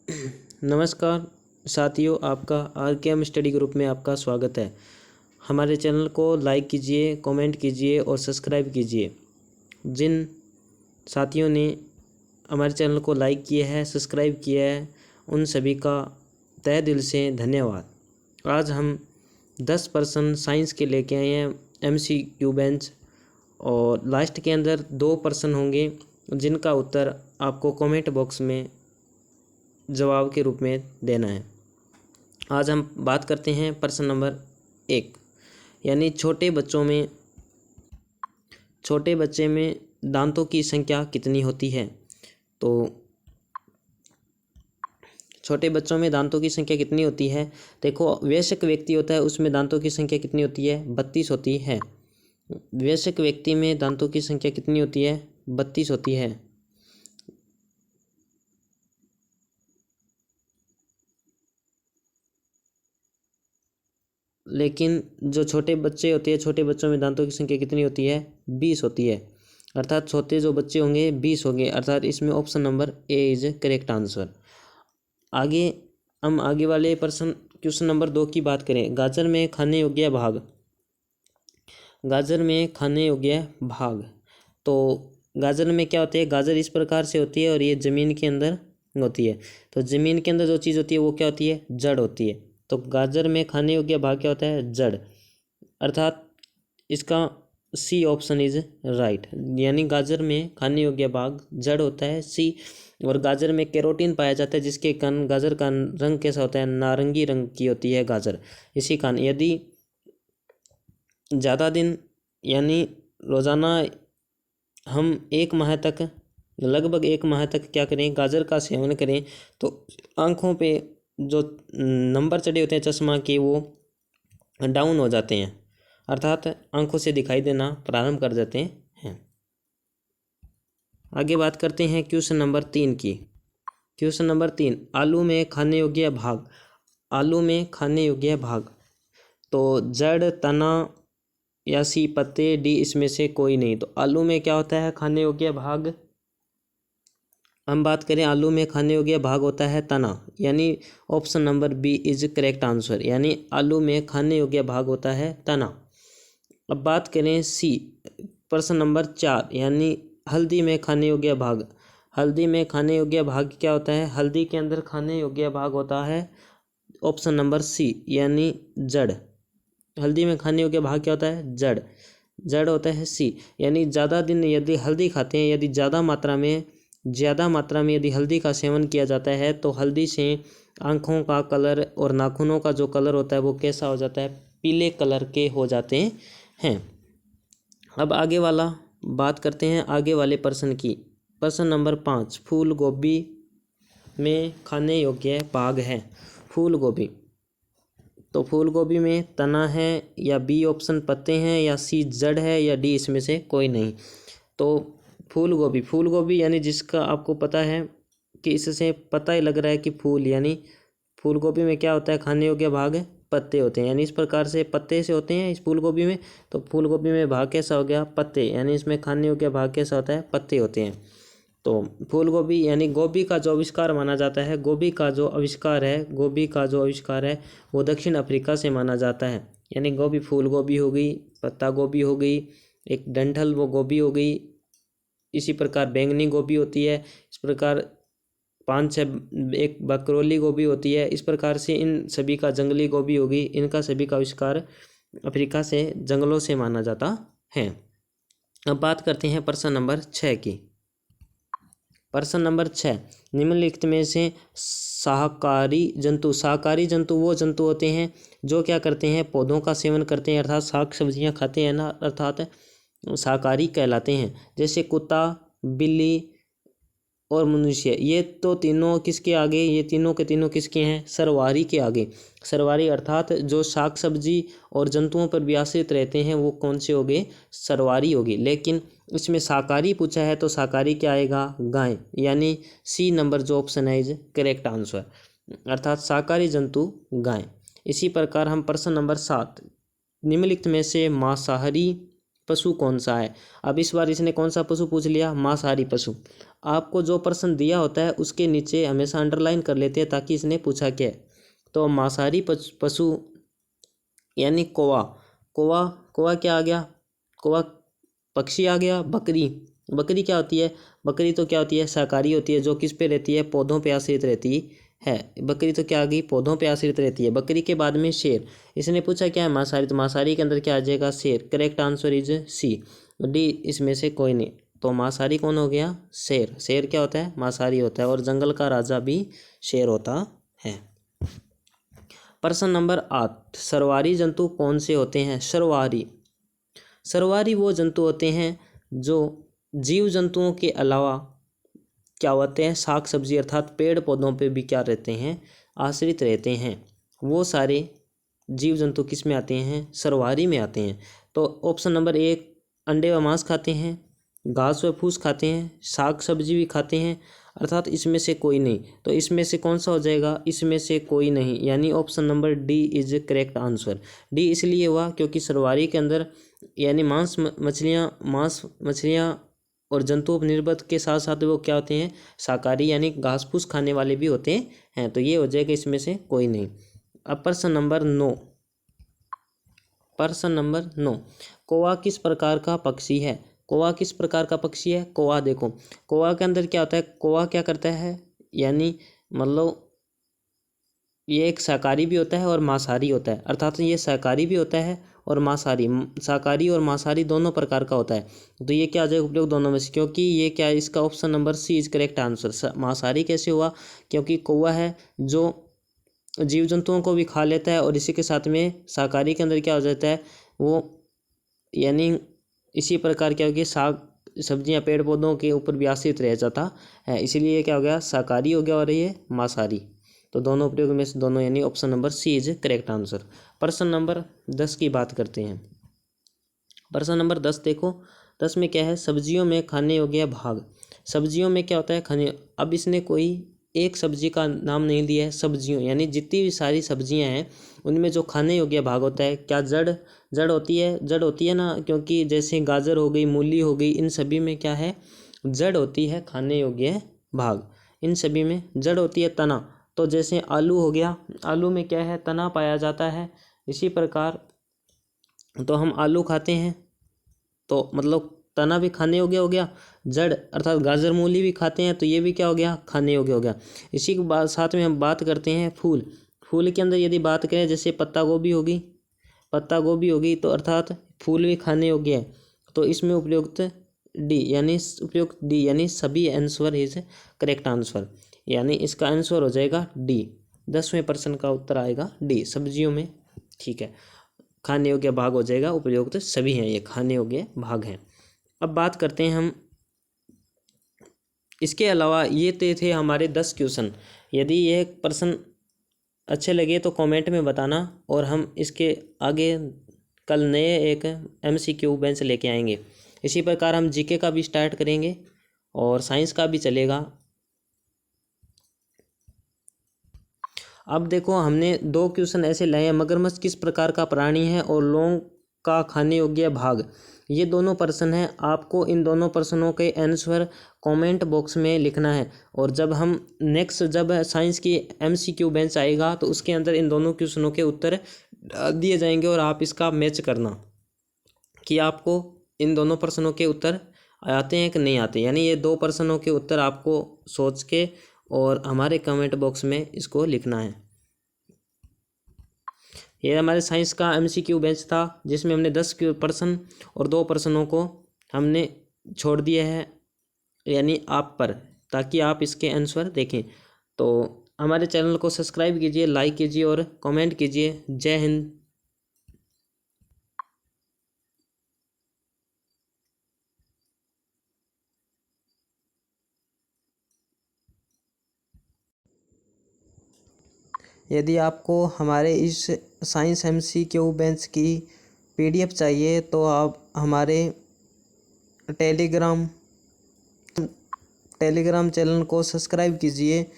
नमस्कार साथियों, आपका आर के एम स्टडी ग्रुप में आपका स्वागत है। हमारे चैनल को लाइक कीजिए, कमेंट कीजिए और सब्सक्राइब कीजिए। जिन साथियों ने हमारे चैनल को लाइक किया है, सब्सक्राइब किया है, उन सभी का तहे दिल से धन्यवाद। आज हम 10% साइंस के लेके आए हैं MCQ बेंच, और लास्ट के अंदर 2% होंगे जिनका उत्तर आपको कमेंट बॉक्स में जवाब के रूप में देना है। आज हम बात करते हैं प्रश्न नंबर 1, यानी छोटे बच्चे में दांतों की संख्या कितनी होती है। तो छोटे बच्चों में दांतों की संख्या कितनी होती है। देखो, वयस्क व्यक्ति होता है, उसमें दांतों की संख्या कितनी होती है, 32 होती है। वयस्क व्यक्ति में दांतों की संख्या कितनी होती है, 32 होती है। लेकिन जो छोटे बच्चे होते हैं, छोटे बच्चों में दांतों की संख्या कितनी होती है, 20 होती है। अर्थात छोटे जो बच्चे होंगे 20 होंगे, अर्थात इसमें option number A is correct answer. आगे हम आगे वाले क्वेश्चन नंबर 2 की बात करें। गाजर में खाने योग्य भाग। गाजर में खाने योग्य भाग, तो गाजर में क्या होते हैं, गाजर इस प्रकार से होती है और ये ज़मीन के अंदर होती है। तो ज़मीन के अंदर जो चीज़ होती है वो क्या होती है, जड़ होती है। तो गाजर में खाने योग्य भाग क्या होता है, जड़। अर्थात इसका सी ऑप्शन इज राइट, यानी गाजर में खाने योग्य भाग जड़ होता है, सी। और गाजर में कैरोटीन पाया जाता है, जिसके कारण गाजर का रंग कैसा होता है, नारंगी रंग की होती है गाजर। इसी कारण यदि ज़्यादा दिन यानी रोज़ाना हम लगभग एक माह तक क्या करें, गाजर का सेवन करें, तो आँखों पे जो नंबर चढ़े होते हैं चश्मा के वो डाउन हो जाते हैं, अर्थात आंखों से दिखाई देना प्रारंभ कर जाते हैं। आगे बात करते हैं क्वेश्चन नंबर 3 की। क्वेश्चन नंबर 3, आलू में खाने योग्य भाग। आलू में खाने योग्य भाग, तो जड़, तना या सी पत्ते, डी इसमें से कोई नहीं। तो आलू में क्या होता है खाने योग्य भाग, हम बात करें आलू में खाने योग्य भाग होता है तना, यानी option number B is correct answer, यानी आलू में खाने योग्य भाग होता है तना। अब बात करें सी, प्रश्न नंबर 4, यानी हल्दी में खाने योग्य भाग। हल्दी में खाने योग्य भाग क्या होता है, हल्दी के अंदर खाने योग्य भाग होता है ऑप्शन नंबर सी, यानी जड़। हल्दी में खाने योग्य भाग क्या होता है, जड़। जड़ होता है सी, यानी ज़्यादा दिन यदि हल्दी खाते हैं, यदि ज़्यादा मात्रा में यदि हल्दी का सेवन किया जाता है, तो हल्दी से आँखों का कलर और नाखूनों का जो कलर होता है वो कैसा हो जाता है, पीले कलर के हो जाते हैं। अब आगे वाला बात करते हैं आगे वाले प्रश्न की। प्रश्न नंबर 5, फूल गोभी में खाने योग्य भाग है। फूल गोभी, तो फूल गोभी में तना है, या बी ऑप्शन पत्ते हैं, या सी जड़ है, या डी इसमें से कोई नहीं। तो फूल गोभी यानी जिसका आपको पता है कि इससे पता ही लग रहा है कि फूल, यानी फूल गोभी में क्या होता है, खाने योग्य भाग पत्ते होते हैं, यानी इस प्रकार से पत्ते से होते हैं इस फूल गोभी में। तो फूल गोभी में भाग कैसा हो गया, पत्ते, यानी इसमें खाने योग्य भाग कैसा होता है, पत्ते होते हैं। तो फूल गोभी यानी गोभी का जो आविष्कार माना जाता है, गोभी का जो आविष्कार है वो दक्षिण अफ्रीका से माना जाता है। यानी गोभी, फूल गोभी हो गई, पत्ता गोभी हो गई, एक डंठल वो गोभी हो गई, इसी प्रकार बैंगनी गोभी होती है, इस प्रकार 5-6 एक बकरोली गोभी होती है। इस प्रकार से इन सभी का, जंगली गोभी होगी, इनका सभी का आविष्कार अफ्रीका से, जंगलों से माना जाता है। अब बात करते हैं प्रश्न नंबर 6 की। प्रश्न नंबर 6, निम्नलिखित में से शाकाहारी जंतु वो जंतु होते हैं जो क्या करते हैं, पौधों का सेवन करते हैं, अर्थात साग सब्जियां खाते हैं ना, अर्थात शाकाहारी कहलाते हैं। जैसे कुत्ता, बिल्ली और मनुष्य, ये तो तीनों किसके आगे, ये तीनों के तीनों किसके हैं, सर्वहारी के आगे। सर्वहारी अर्थात जो साग सब्जी और जंतुओं पर भी आश्रित रहते हैं वो कौन से हो गए, सर्वहारी होगी। लेकिन इसमें शाकाहारी पूछा है तो शाकाहारी क्या आएगा, गाय, यानी सी नंबर जो ऑप्शन है इज करेक्ट आंसर, अर्थात शाकाहारी जंतु गाय। इसी प्रकार हम प्रश्न नंबर 7, निम्नलिखित में से मांसाहारी पशु कौन सा है। अब इस बार इसने कौन सा पशु पूछ लिया, मांसाहारी पशु। आपको जो प्रश्न दिया होता है उसके नीचे हमेशा अंडरलाइन कर लेते हैं ताकि इसने पूछा क्या है। तो मांसाहारी पशु यानी कौवा। कौवा कौवा क्या आ गया, कौवा पक्षी आ गया। बकरी, बकरी क्या होती है, बकरी तो क्या होती है, शाकाहारी होती है, जो किस पे रहती है, पौधों पे आश्रित रहती है। बकरी तो क्या आ गई, पौधों पे आश्रित रहती है। बकरी के बाद में शेर। इसने पूछा क्या है, मांसाहारी, तो मांसाहारी के अंदर क्या आ जाएगा, शेर। Correct answer is C, D इसमें से कोई नहीं। तो मांसाहारी कौन हो गया, शेर। शेर क्या होता है, मांसाहारी होता है, और जंगल का राजा भी शेर होता है। प्रश्न नंबर 8, सर्वहारी जंतु कौन से होते हैं। सर्वहारी, सर्वहारी वो जंतु होते हैं जो जीव जंतुओं के अलावा क्या होते हैं, साग सब्जी अर्थात पेड़ पौधों पे भी क्या रहते हैं, आश्रित रहते हैं। वो सारे जीव जंतु किस में आते हैं, सर्वहारी में आते हैं। तो ऑप्शन नंबर 1, अंडे व मांस खाते हैं, घास व फूस खाते हैं, साग सब्जी भी खाते हैं, अर्थात इसमें से कोई नहीं। तो इसमें से कौन सा हो जाएगा, इसमें से कोई नहीं, यानी option number D is correct answer. D इसलिए हुआ क्योंकि सर्वहारी के अंदर यानी मांस मछलियाँ और जंतु उपनिर्भर के साथ साथ वो क्या होते हैं, शाकाहारी यानी घास फूस खाने वाले भी होते हैं। तो ये हो जाएगा इसमें से कोई नहीं। अब प्रश्न नंबर 9, प्रश्न नंबर 9, कौवा किस प्रकार का पक्षी है। कौवा किस प्रकार का पक्षी है। कौवा देखो, कौवा के अंदर क्या होता है, कौवा क्या करता है, यानी मतलब ये एक शाकाहारी भी होता है और मांसाहारी होता है, अर्थात ये शाकाहारी भी होता है और मांसाहारी, शाकाहारी और मांसाहारी दोनों प्रकार का होता है। तो ये क्या आ जाएगा, उपयोग दोनों में से, क्योंकि ये क्या है, इसका option number C is correct answer. मांसाहारी कैसे हुआ, क्योंकि कौवा है जो जीव जंतुओं को भी खा लेता है और इसी के साथ में शाकाहारी के अंदर क्या हो जाता है वो, यानी इसी प्रकार क्या हो गया, साग सब्जियां पेड़ पौधों के ऊपर भी आश्रित रह जाता है, इसीलिए ये क्या हो गया, शाकाहारी हो गया और ये मांसाहारी। तो दोनों प्रयोग में से दोनों, यानी option number C is correct answer. प्रश्न नंबर 10 की बात करते हैं। प्रश्न नंबर 10 देखो, 10 में क्या है, सब्जियों में खाने योग्य भाग। सब्जियों में क्या होता है, खाने। अब इसने कोई एक सब्जी का नाम नहीं दिया है, सब्जियों यानी जितनी भी सारी सब्जियां हैं उनमें जो खाने योग्य भाग होता है, क्या जड़ जड़ होती है ना, क्योंकि जैसे गाजर हो गई, मूली हो गई, इन सभी में क्या है, जड़ होती है खाने योग्य भाग। इन सभी में जड़ होती है, तना। तो जैसे आलू हो गया, आलू में क्या है, तना पाया जाता है। इसी प्रकार तो हम आलू खाते हैं तो मतलब तना भी खाने योग्य हो गया। जड़ अर्थात गाजर मूली भी खाते हैं तो ये भी क्या हो गया, खाने योग्य हो गया। इसी के बाद साथ में हम बात करते हैं फूल। फूल के अंदर यदि बात करें जैसे पत्ता गोभी होगी, तो अर्थात फूल भी खाने योग्य है। तो इसमें उपयुक्त डी यानी सभी आंसर इज करेक्ट आंसर, यानी इसका आंसर हो जाएगा डी। 10वें प्रश्न का उत्तर आएगा डी, सब्जियों में। ठीक है, खाने योग्य भाग हो जाएगा, उपयुक्त सभी हैं, ये खाने योग्य भाग हैं। अब बात करते हैं हम, इसके अलावा ये थे हमारे 10 क्वेश्चन। यदि ये प्रश्न अच्छे लगे तो कमेंट में बताना, और हम इसके आगे कल नए एक MCQ बेंच लेके आएंगे। इसी प्रकार हम जीके का भी स्टार्ट करेंगे और साइंस का भी चलेगा। अब देखो, हमने 2 क्वेश्चन ऐसे लाए हैं, मगरमच्छ किस प्रकार का प्राणी है और लौंग का खाने योग्य भाग। ये दोनों प्रश्न हैं, आपको इन दोनों प्रश्नों के आंसर कमेंट बॉक्स में लिखना है। और जब साइंस की MCQ बेंच आएगा तो उसके अंदर इन दोनों क्वेश्चनों के उत्तर दिए जाएंगे और आप इसका मैच करना कि आपको इन दोनों प्रश्नों के उत्तर आते हैं कि नहीं आते। यानी ये 2 प्रश्नों के उत्तर आपको सोच के और हमारे कमेंट बॉक्स में इसको लिखना है। ये हमारे साइंस का MCQ बेंच था जिसमें हमने 10 प्रश्न और 2 प्रश्नों को हमने छोड़ दिया है, यानी आप पर, ताकि आप इसके आंसर देखें। तो हमारे चैनल को सब्सक्राइब कीजिए, लाइक कीजिए और कमेंट कीजिए। जय हिंद। यदि आपको हमारे इस साइंस MCQ बेंच की PDF चाहिए तो आप हमारे टेलीग्राम चैनल को सब्सक्राइब कीजिए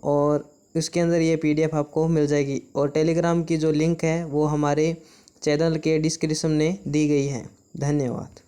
और उसके अंदर ये PDF आपको मिल जाएगी। और टेलीग्राम की जो लिंक है वो हमारे चैनल के डिस्क्रिप्शन में दी गई है। धन्यवाद।